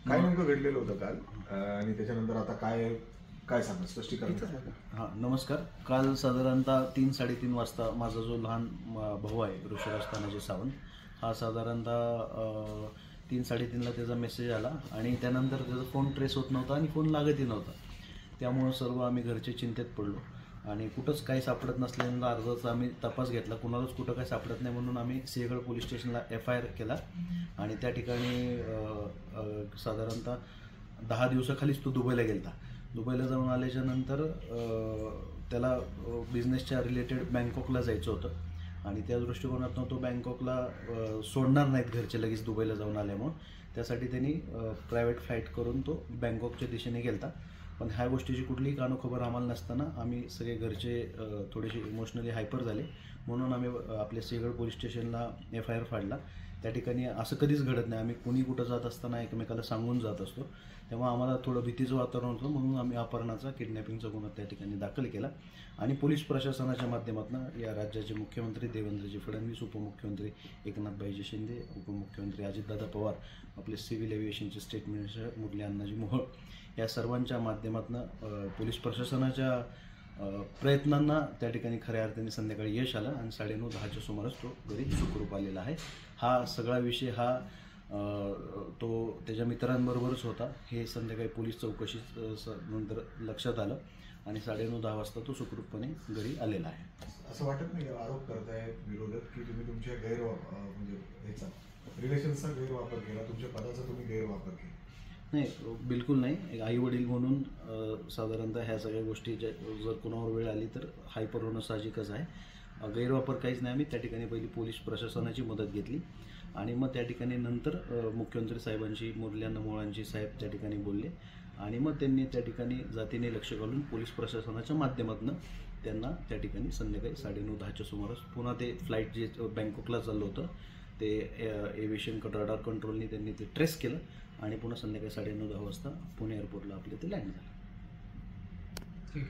काय नेमकं घडलेलं होतं काल आणि त्याच्यानंतर आता काय काय सांगा स्पष्टीकरण? हां, नमस्कार. काल साधारणतः 3-3:30 वाजता माझा जो लहान भाऊ आहे ऋषिराज तानाजी सावंत, हा साधारणतः 3-3:30ला त्याचा मेसेज आला आणि त्यानंतर त्याचा फोन ट्रेस होत नव्हता आणि फोन लागतही नव्हता. त्यामुळं सर्व आम्ही घरचे चिंतेत पडलो आणि कुठंच काही सापडत नसल्यानं अर्जाचा आम्ही तपास घेतला. कुणालाच कुठं काही सापडत नाही म्हणून आम्ही सिंहगड पोलीस स्टेशनला FIR केला आणि त्या ठिकाणी साधारणतः 10 दिवसाखालीच तो दुबईला गेला. दुबईला जाऊन आल्याच्या नंतर त्याला बिझनेसच्या रिलेटेड बँकॉकला जायचं होतं आणि त्या दृष्टिकोनातून तो बँकॉकला सोडणार नाहीत घरचे लगेच दुबईला जाऊन आल्यामुळं. त्यासाठी त्यांनी प्रायव्हेट फ्लाईट करून तो बँकॉकच्या दिशेने गेला. पण ह्या गोष्टीची कुठलीही कानोखबर आम्हाला नसताना आम्ही सगळे घरचे थोडेसे इमोशनली हायपर झाले म्हणून आम्ही आपल्या सिंहगड पोलीस स्टेशनला FIR फाडला. त्या ठिकाणी असं कधीच घडत नाही. आम्ही कुणी कुठं जात असताना एकमेकाला सांगून जात असतो. तेव्हा आम्हाला थोडं भीतीचं वातावरण होतं म्हणून आम्ही अपहरणाचा किडनॅपिंगचा गुन्हा त्या ठिकाणी दाखल केला आणि पोलीस प्रशासनाच्या माध्यमातून या राज्याचे मुख्यमंत्री देवेंद्रजी फडणवीस, उपमुख्यमंत्री एकनाथभाईजी शिंदे, उपमुख्यमंत्री अजितदादा पवार, आपले civil एव्हिएशनचे state minister Murli Annaji Mohol या सर्वांच्या माध्यमातून पोलीस प्रशासनाच्या प्रयत्नांना त्या ठिकाणी खऱ्या अर्थाने संध्याकाळी यश आलं आणि 9:30-10च्या सुमारास तो घरी सुखरूप आलेला आहे. हा सगळा विषय हा तो त्याच्या मित्रांबरोबरच होता हे संध्याकाळी पोलीस चौकशी नंतर लक्षात आलं आणि 9:30-10 वाजता तो सुखरूपपणे घरी आलेला आहे. असं वाटत नाही आरोप करताय विरोधक की तुम्ही तुमच्या म्हणजे ह्याचा रिलेशन्सचा गैरवापर केला, तुमच्या पदाचा तुम्ही गैरवापर केला? नाही, बिलकुल नाही. आई वडील म्हणून साधारणतः ह्या सगळ्या गोष्टी जर कोणावर वेळ आली तर हायपर होणं साहजिकच आहे. गैरवापर काहीच नाही. आम्ही त्या ठिकाणी पहिली पोलीस प्रशासनाची मदत घेतली आणि मग त्या ठिकाणी नंतर मुख्यमंत्री साहेबांची, मुरली अण्णा मोहोळांची साहेब त्या ठिकाणी बोलले आणि मग त्यांनी त्या ठिकाणी जातीने लक्ष घालून पोलीस प्रशासनाच्या माध्यमातून त्यांना त्या ठिकाणी संध्याकाळी 9:30-10च्या सुमारास पुन्हा ते फ्लाईट जे बँकॉकला चाललं होतं ते एव्हिएशन रडार कंट्रोलनी त्यांनी ते ट्रेस केलं आणि पुन्हा संध्याकाळी 9:30-10 वाजता पुणे एअरपोर्टला आपले ते लँड झालं. ठीक.